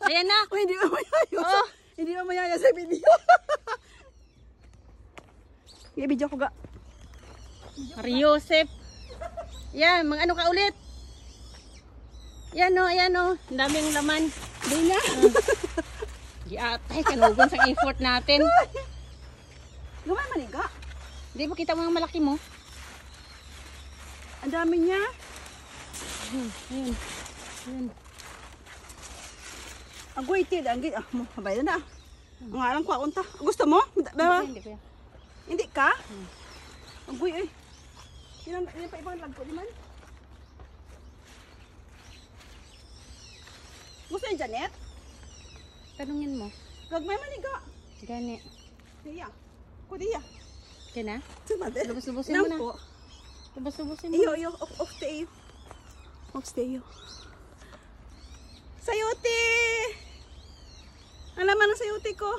Ayan na. Oh, hindi mo mayayos. Oh. Hindi mo mayayos sa video. I-video ko ga. Mariosep. Yan, ano ka ulit? Yan o, ayan o. Ang daming laman. Hindi na. Giatay, kanugon sa effort natin. Lumay maniga. Hindi mo kita mga malaki mo. Ang dami niya. Ayun. Ayun. Ang guwitid. Ang git. Ah, mabay na na. Ang alang ko unta. Gusto mo? Hindi ko yan. Hindi ka? Ang guy eh. Ilan pa ibang lagko di man? Gusto yung Janet? Tanungin mo. Gagmay maniga. Gani. Diya. Kudiya. Okay na? Sumade. Lubos-lubosin mo na. Lubos-lubosin mo Iyo, na. iyo. Off stay iyo. Off stay iyo. Sayote! Ang laman ng sayote ko.